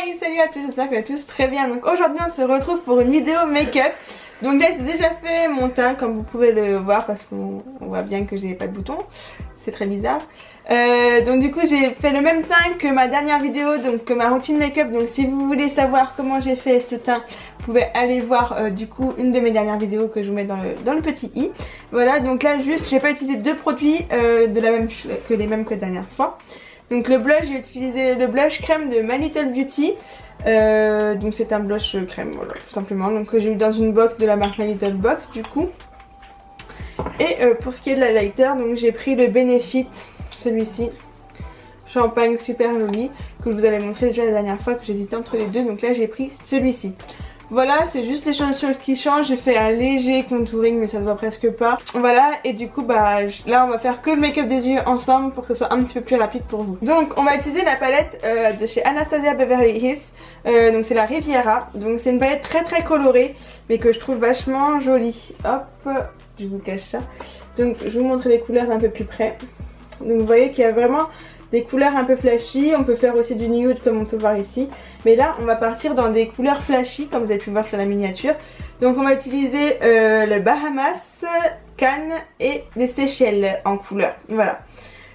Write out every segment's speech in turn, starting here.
Hey, salut à tous, j'espère que vous allez tous très bien. Donc aujourd'hui on se retrouve pour une vidéo make-up. Donc là j'ai déjà fait mon teint comme vous pouvez le voir parce qu'on voit bien que j'ai pas de boutons. C'est très bizarre. Donc du coup j'ai fait le même teint que ma dernière vidéo, donc que ma routine make-up. Donc si vous voulez savoir comment j'ai fait ce teint, vous pouvez aller voir du coup une de mes dernières vidéos que je vous mets dans le petit i. Voilà, donc là juste j'ai pas utilisé deux produits les mêmes que la dernière fois. Donc le blush, j'ai utilisé le blush crème de My Little Beauty. Donc c'est un blush crème, voilà, tout simplement. Donc que j'ai eu dans une box de la marque My Little Box du coup. Et pour ce qui est de la lighter, donc j'ai pris le Benefit, celui-ci. Champagne super joli, que je vous avais montré déjà la dernière fois, que j'hésitais entre les deux. Donc là j'ai pris celui-ci. Voilà, c'est juste les choses qui changent. J'ai fait un léger contouring mais ça se voit presque pas. Voilà, et du coup bah là on va faire que le make-up des yeux ensemble pour que ce soit un petit peu plus rapide pour vous. Donc on va utiliser la palette de chez Anastasia Beverly Hills. Donc c'est la Riviera. Donc c'est une palette très colorée mais que je trouve vachement jolie. Hop, je vous cache ça. Donc je vous montre les couleurs d'un peu plus près. Donc vous voyez qu'il y a vraiment des couleurs un peu flashy, on peut faire aussi du nude comme on peut voir ici. Mais là on va partir dans des couleurs flashy comme vous avez pu voir sur la miniature. Donc on va utiliser le Bahamas, Cannes et les Seychelles en couleur. Voilà.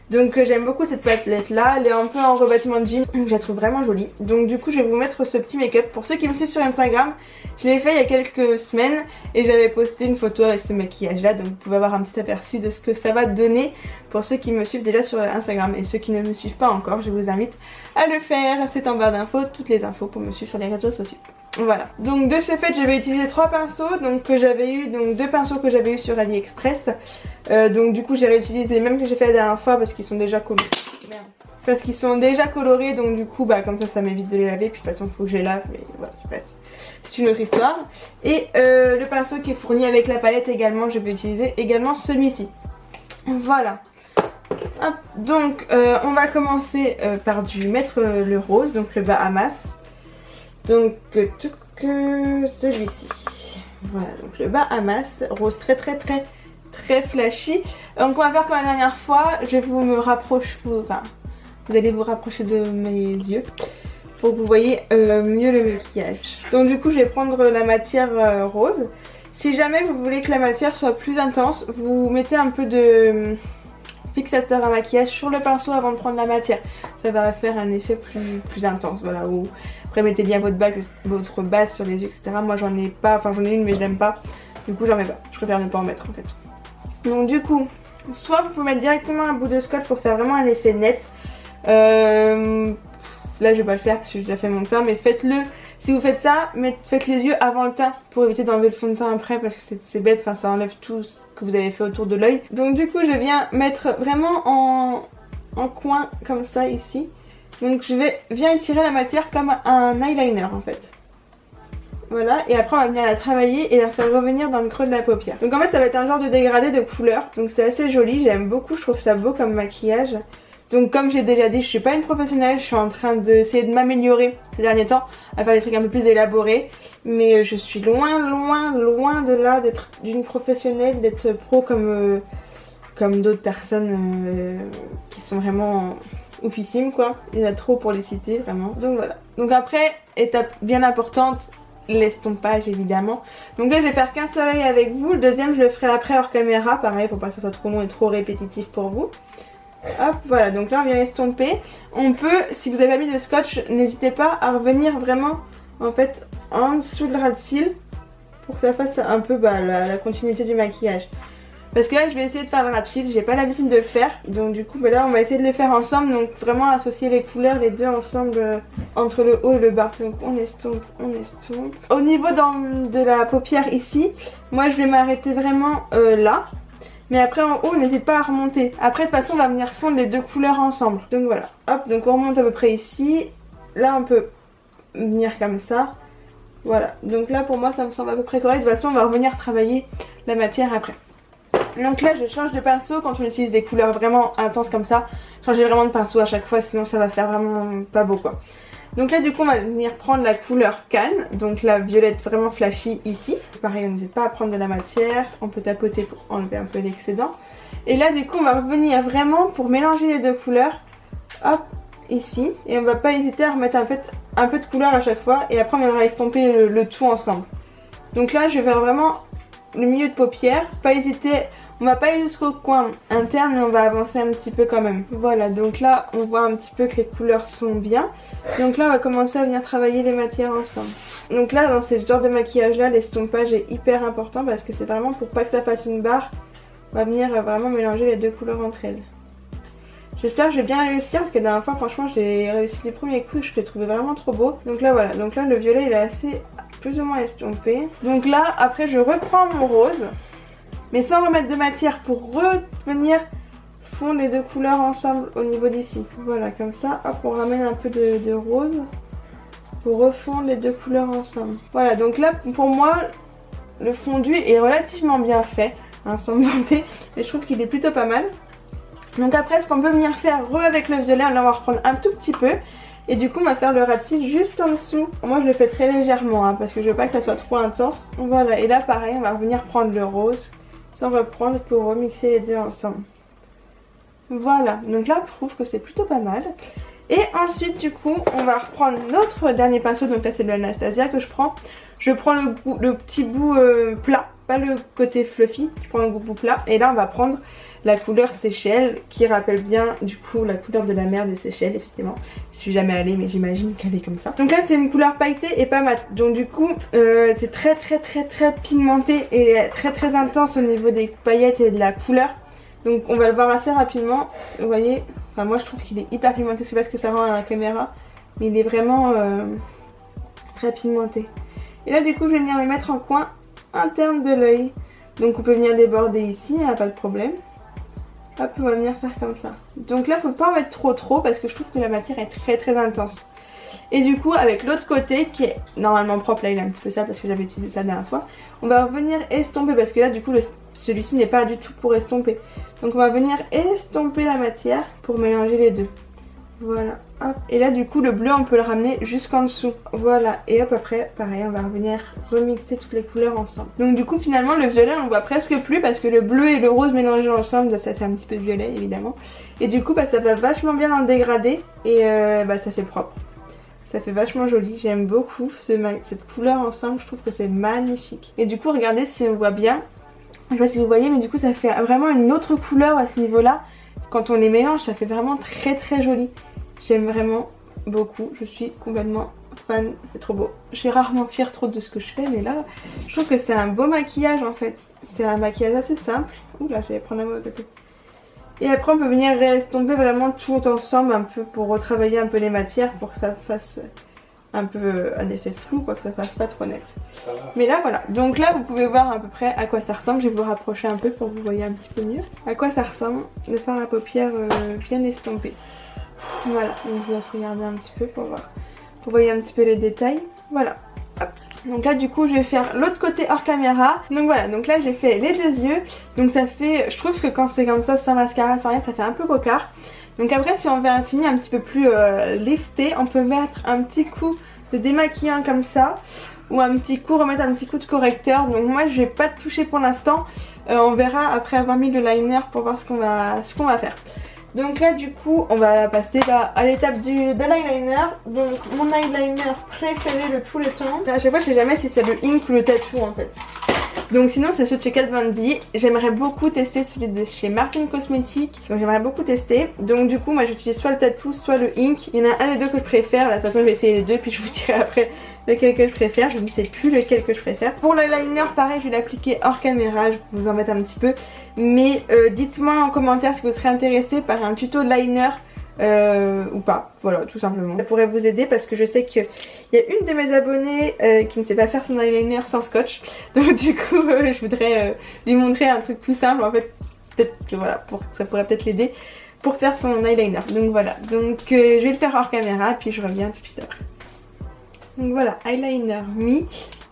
Donc j'aime beaucoup cette palette là, elle est un peu en revêtement de jean, donc je la trouve vraiment jolie. Donc du coup je vais vous mettre ce petit make-up. Pour ceux qui me suivent sur Instagram, je l'ai fait il y a quelques semaines et j'avais posté une photo avec ce maquillage là. Donc vous pouvez avoir un petit aperçu de ce que ça va donner pour ceux qui me suivent déjà sur Instagram. Et ceux qui ne me suivent pas encore, je vous invite à le faire. C'est en barre d'infos, toutes les infos pour me suivre sur les réseaux sociaux. Voilà, donc de ce fait j'avais utilisé 3 pinceaux, donc que j'avais eu, donc 2 pinceaux que j'avais eu sur AliExpress. Donc du coup j'ai réutilisé les mêmes que j'ai fait la dernière fois parce qu'ils sont déjà colorés. Merde. Parce qu'ils sont déjà colorés, donc du coup bah comme ça m'évite de les laver, puis de toute façon il faut que je les lave, mais voilà, c'est une autre histoire. Et le pinceau qui est fourni avec la palette également, je vais utiliser également celui-ci. Voilà. Hop. Donc on va commencer par mettre le rose, donc le Bahamas. Donc celui-ci. Voilà, donc le Bahamas, rose très flashy. Donc on va faire comme la dernière fois, je vais vous allez vous rapprocher de mes yeux pour que vous voyez mieux le maquillage. Donc du coup je vais prendre la matière rose. Si jamais vous voulez que la matière soit plus intense, vous mettez un peu de fixateur à maquillage sur le pinceau avant de prendre la matière. Ça va faire un effet plus intense, voilà. Ou après mettez bien votre base sur les yeux, etc. Moi j'en ai pas, enfin j'en ai une mais je l'aime pas. Du coup j'en mets pas, je préfère ne pas en mettre en fait. Donc du coup, soit vous pouvez mettre directement un bout de scotch pour faire vraiment un effet net. Là je vais pas le faire parce que j'ai déjà fait mon teint, mais faites-le. Si vous faites ça, faites les yeux avant le teint pour éviter d'enlever le fond de teint après parce que c'est bête, enfin ça enlève tout ce que vous avez fait autour de l'œil. Donc du coup je viens mettre vraiment en coin comme ça ici. Donc viens étirer la matière comme un eyeliner en fait. Voilà, et après on va venir la travailler et la faire revenir dans le creux de la paupière. Donc en fait ça va être un genre de dégradé de couleur, donc c'est assez joli, j'aime beaucoup, je trouve ça beau comme maquillage. Donc comme j'ai déjà dit, je suis pas une professionnelle, je suis en train d'essayer de m'améliorer ces derniers temps à faire des trucs un peu plus élaborés. Mais je suis loin de là d'être d'une professionnelle, d'être pro comme d'autres personnes qui sont vraiment oufissimes quoi. Il y en a trop pour les citer vraiment. Donc voilà. Donc après, étape bien importante, l'estompage évidemment. Donc là je vais faire qu'un seul œil avec vous, le deuxième je le ferai après hors caméra, pareil pour pas que ce soit trop long et trop répétitif pour vous. Hop, voilà, donc là on vient estomper. On peut, si vous avez pas mis de scotch, n'hésitez pas à revenir vraiment en fait en dessous de ras de cils pour que ça fasse un peu la continuité du maquillage. Parce que là je vais essayer de faire le ras de cils, j'ai pas l'habitude de le faire. Donc du coup là on va essayer de le faire ensemble. Donc vraiment associer les couleurs, les deux ensemble entre le haut et le bas. Donc on estompe. Au niveau de la paupière ici, moi je vais m'arrêter vraiment là. Mais après en haut n'hésite pas à remonter. Après de toute façon on va venir fondre les deux couleurs ensemble. Donc voilà, hop, donc on remonte à peu près ici. Là on peut venir comme ça. Voilà, donc là pour moi ça me semble à peu près correct. De toute façon on va revenir travailler la matière après. Donc là je change de pinceau quand on utilise des couleurs vraiment intenses comme ça. Changez vraiment de pinceau à chaque fois sinon ça va faire vraiment pas beau quoi. Donc là du coup on va venir prendre la couleur Cannes, donc la violette vraiment flashy ici. Pareil on n'hésite pas à prendre de la matière, on peut tapoter pour enlever un peu l'excédent. Et là du coup on va revenir vraiment pour mélanger les deux couleurs. Hop, ici et on va pas hésiter à remettre en fait un peu de couleur à chaque fois et après on viendra estomper le tout ensemble. Donc là je vais faire vraiment le milieu de paupière, pas hésiter, on va pas aller jusqu'au coin interne mais on va avancer un petit peu quand même. Voilà, donc là on voit un petit peu que les couleurs sont bien. Donc là on va commencer à venir travailler les matières ensemble. Donc là dans ce genre de maquillage là, l'estompage est hyper important parce que c'est vraiment pour pas que ça fasse une barre. On va venir vraiment mélanger les deux couleurs entre elles. J'espère que je vais bien réussir parce que la dernière fois franchement j'ai réussi du premier coup et je l'ai trouvé vraiment trop beau. Donc là voilà, donc là le violet il est assez plus ou moins estompé. Donc là après je reprends mon rose mais sans remettre de matière pour revenir fondre les deux couleurs ensemble au niveau d'ici. Voilà comme ça, hop on ramène un peu de rose pour refondre les deux couleurs ensemble. Voilà donc là pour moi le fondu est relativement bien fait, hein, sans me vanter, et je trouve qu'il est plutôt pas mal. Donc après ce qu'on peut venir faire avec le violet, là on va reprendre un tout petit peu et du coup on va faire le ras de cils juste en dessous. Moi je le fais très légèrement hein, parce que je veux pas que ça soit trop intense. Voilà et là pareil on va revenir prendre le rose sans reprendre pour remixer les deux ensemble. Voilà donc là je trouve que c'est plutôt pas mal. Et ensuite du coup on va reprendre notre dernier pinceau, donc là c'est le Anastasia que je prends. Je prends le petit bout plat, pas le côté fluffy, je prends le bout plat et là on va prendre la couleur Seychelles qui rappelle bien du coup la couleur de la mer des Seychelles effectivement. Je suis jamais allée mais j'imagine qu'elle est comme ça. Donc là c'est une couleur pailletée et pas mat. Donc du coup c'est très pigmenté et très intense au niveau des paillettes et de la couleur. Donc on va le voir assez rapidement. Vous voyez, enfin moi je trouve qu'il est hyper pigmenté, je sais pas ce que ça rend à la caméra. Mais il est vraiment très pigmenté. Et là du coup je vais venir le mettre en coin interne de l'œil. Donc on peut venir déborder ici, hein, pas de problème. Hop, on va venir faire comme ça. Donc là faut pas en mettre trop parce que je trouve que la matière est très intense. Et du coup avec l'autre côté qui est normalement propre, là il est un petit peu sale parce que j'avais utilisé ça la dernière fois. On va venir estomper parce que là du coup celui-ci n'est pas du tout pour estomper. Donc on va venir estomper la matière pour mélanger les deux. Voilà, hop. Et là du coup le bleu on peut le ramener jusqu'en dessous. Voilà, et hop après pareil on va venir remixer toutes les couleurs ensemble. Donc du coup finalement le violet on le voit presque plus parce que le bleu et le rose mélangés ensemble ça fait un petit peu de violet évidemment. Et du coup ça va vachement bien dans le dégradé et ça fait propre. Ça fait vachement joli, j'aime beaucoup cette couleur ensemble, je trouve que c'est magnifique. Et du coup regardez si on voit bien, je sais pas si vous voyez mais du coup ça fait vraiment une autre couleur à ce niveau là. Quand on les mélange ça fait vraiment très joli. J'aime vraiment beaucoup, je suis complètement fan, c'est trop beau. Je suis rarement fière trop de ce que je fais mais là je trouve que c'est un beau maquillage en fait. C'est un maquillage assez simple. Oula, j'allais prendre la main à côté. Et après on peut venir réestomper vraiment tout ensemble un peu pour retravailler un peu les matières pour que ça fasse un peu un effet flou, quoi, que ça fasse pas trop net. Mais là voilà, donc là vous pouvez voir à peu près à quoi ça ressemble. Je vais vous rapprocher un peu pour que vous voyez un petit peu mieux à quoi ça ressemble, le fard à paupières bien estompé. Voilà, donc je vous laisse regarder un petit peu pour voir, pour voir un petit peu les détails. Voilà, hop. Donc là du coup je vais faire l'autre côté hors caméra. Donc voilà, donc là j'ai fait les deux yeux. Donc ça fait, je trouve que quand c'est comme ça sans mascara, sans rien, ça fait un peu cocard. Donc après si on veut un fini un petit peu plus lifté, on peut mettre un petit coup de démaquillant comme ça. Ou un petit coup, remettre un petit coup de correcteur. Donc moi je vais pas toucher pour l'instant. On verra après avoir mis le liner pour voir ce qu'on va faire. Donc là du coup on va passer à l'étape de l'eyeliner. Donc mon eyeliner préféré de tous les temps. À chaque fois je sais jamais si c'est le ink ou le tattoo en fait. Donc sinon c'est ce de chez Kat Von D. J'aimerais beaucoup tester celui de chez Martin Cosmetics. Donc j'aimerais beaucoup tester. Donc du coup moi j'utilise soit le tattoo soit le ink. Il y en a un des deux que je préfère. De toute façon je vais essayer les deux puis je vous dirai après lequel que je préfère. Je ne sais plus lequel que je préfère. Pour le liner pareil je vais l'appliquer hors caméra. Je vais vous en mettre un petit peu. Mais dites-moi en commentaire si vous serez intéressé par un tuto liner. Ou pas, voilà tout simplement. Ça pourrait vous aider parce que je sais qu'il y a une de mes abonnées qui ne sait pas faire son eyeliner sans scotch. Donc du coup je voudrais lui montrer un truc tout simple en fait, peut-être que voilà, ça pourrait peut-être l'aider pour faire son eyeliner. Donc voilà, donc je vais le faire hors caméra puis je reviens tout de suite après. Donc voilà, eyeliner mis.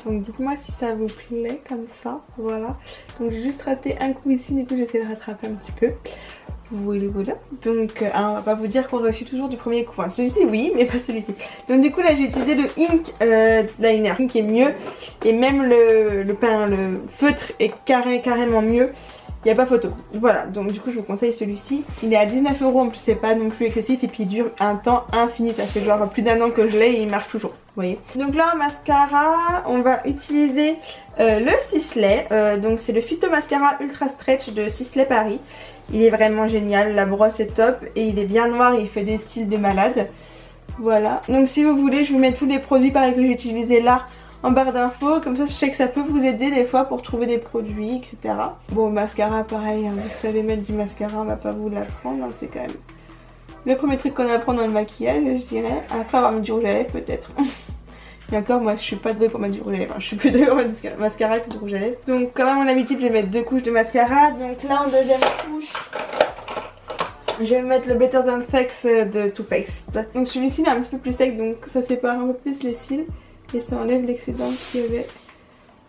Donc dites-moi si ça vous plaît comme ça, voilà. Donc j'ai juste raté un coup ici, du coup j'essaie de rattraper un petit peu. Voilà, donc on va pas vous dire qu'on réussit toujours du premier coup, hein. Celui-ci oui mais pas celui-ci. Donc du coup là j'ai utilisé le ink liner, qui est mieux. Et même le feutre est carrément mieux. il n'y a pas photo. Voilà, donc du coup je vous conseille celui-ci. Il est à 19 € en plus, c'est pas non plus excessif et puis il dure un temps infini. Ça fait genre plus d'1 an que je l'ai et il marche toujours, vous voyez. Donc là en mascara, on va utiliser le Sisley. Donc c'est le Phyto Mascara Ultra Stretch de Sisley Paris. Il est vraiment génial, la brosse est top et il est bien noir et il fait des styles de malade. Voilà, donc si vous voulez je vous mets tous les produits pareil que j'ai utilisés là en barre d'infos, comme ça je sais que ça peut vous aider des fois pour trouver des produits, etc. Bon, mascara pareil, hein, vous savez mettre du mascara, on va pas vous l'apprendre, hein, c'est quand même le premier truc qu'on apprend dans le maquillage, je dirais. Après avoir mis du rouge à lèvres peut-être. Et encore, moi je suis pas douée pour mettre du rouge à lèvres, hein. Je suis plus douée pour mettre du mascara que du rouge à lèvres. Donc comme à mon habitude je vais mettre 2 couches de mascara. Donc là en deuxième couche, je vais mettre le Better Than Sex de Too Faced. Donc celui-ci il est un petit peu plus sec, donc ça sépare un peu plus les cils. Et ça enlève l'excédent qu'il y avait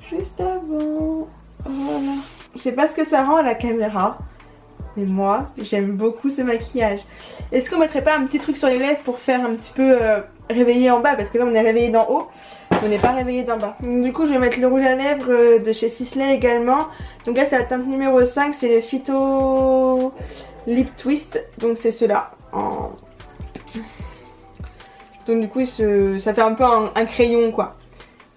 juste avant. Voilà. Je sais pas ce que ça rend à la caméra, mais moi j'aime beaucoup ce maquillage. Est-ce qu'on mettrait pas un petit truc sur les lèvres pour faire un petit peu réveiller en bas? Parce que là on est réveillé d'en haut, on n'est pas réveillé d'en bas. Donc, du coup je vais mettre le rouge à lèvres de chez Sisley également. Donc là c'est la teinte numéro 5, c'est le Phyto Lip Twist. Donc c'est ceux-là en... Donc du coup ça fait un peu un crayon quoi.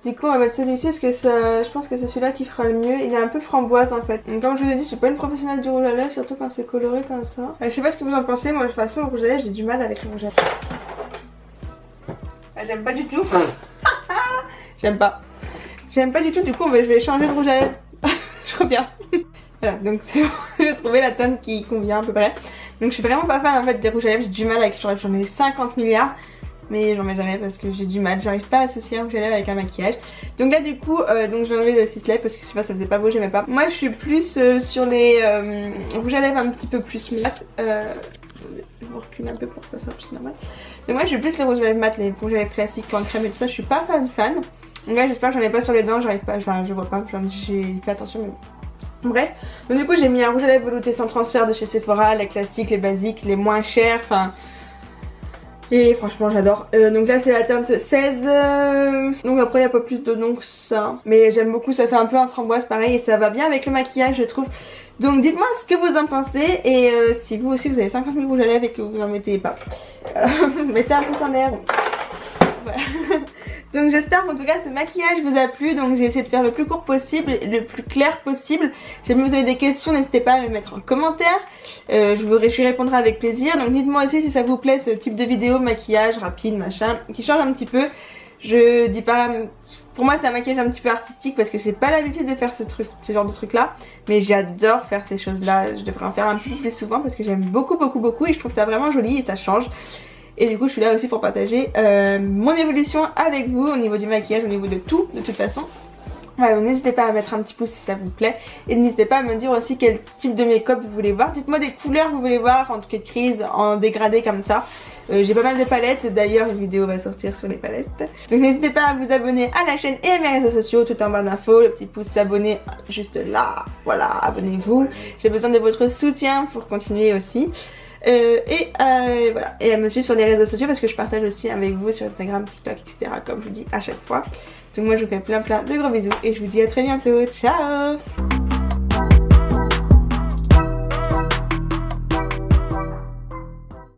Du coup on va mettre celui-ci parce que je pense que c'est celui-là qui fera le mieux. Il est un peu framboise en fait. Donc comme je vous ai dit, je suis pas une professionnelle du rouge à lèvres, surtout quand c'est coloré comme ça. Je sais pas ce que vous en pensez, moi de toute façon le rouge à lèvres j'ai du mal avec le rouge à lèvres. J'aime pas du tout. J'aime pas. J'aime pas du tout, du coup je vais changer de rouge à lèvres. Je reviens. Voilà, donc c'est bon, j'ai trouvé la teinte qui convient à peu près. Donc je suis vraiment pas fan en fait des rouges à lèvres, j'ai du mal avec les rouges à lèvres, j'en ai 50 milliards. Mais j'en mets jamais parce que j'ai du mal, j'arrive pas à associer un rouge à lèvres avec un maquillage. Donc là du coup, donc j'ai enlevé le Sisley parce que je sais pas, ça faisait pas beau, j'aimais pas. Moi je suis plus sur les rouges à lèvres un petit peu plus mat. Je vous recule un peu pour que ça soit plus normal. Donc moi je suis plus les rouges à lèvres mat, les rouges à lèvres classiques en crème et tout ça, je suis pas fan. Donc là j'espère que j'en ai pas sur les dents, j'arrive pas, enfin je vois pas, j'ai fait attention mais... Bref, donc du coup j'ai mis un rouge à lèvres velouté sans transfert de chez Sephora, les classiques, les basiques, les moins chers, enfin... Et franchement j'adore. Donc là c'est la teinte 16. Donc après il n'y a pas plus de noms que ça. Mais j'aime beaucoup, ça fait un peu un framboise pareil et ça va bien avec le maquillage je trouve. Donc dites-moi ce que vous en pensez. Et si vous aussi vous avez 50 000 rouges à lèvres et que vous en mettez pas. Mettez un peu en l'air. Voilà. Donc j'espère qu'en tout cas ce maquillage vous a plu. Donc j'ai essayé de faire le plus court possible, le plus clair possible. Si vous avez des questions n'hésitez pas à les mettre en commentaire. Je répondrai avec plaisir. Donc dites-moi aussi si ça vous plaît ce type de vidéo maquillage rapide machin qui change un petit peu. Je dis pas... Pour moi c'est un maquillage un petit peu artistique parce que j'ai pas l'habitude de faire ce genre de truc là. Mais j'adore faire ces choses là. Je devrais en faire un petit peu plus souvent parce que j'aime beaucoup et je trouve ça vraiment joli et ça change. Et du coup je suis là aussi pour partager mon évolution avec vous au niveau du maquillage, au niveau de tout de toute façon. Voilà, n'hésitez pas à mettre un petit pouce si ça vous plaît. Et n'hésitez pas à me dire aussi quel type de make-up vous voulez voir. Dites-moi des couleurs que vous voulez voir en cas de crise, en dégradé comme ça. J'ai pas mal de palettes, d'ailleurs une vidéo va sortir sur les palettes. Donc n'hésitez pas à vous abonner à la chaîne et à mes réseaux sociaux, tout en barre d'infos, le petit pouce s'abonner juste là, voilà, abonnez-vous. J'ai besoin de votre soutien pour continuer aussi. Voilà, et à me suivre sur les réseaux sociaux parce que je partage aussi avec vous sur Instagram, TikTok, etc. comme je vous dis à chaque fois. Donc moi je vous fais plein de gros bisous et je vous dis à très bientôt, ciao.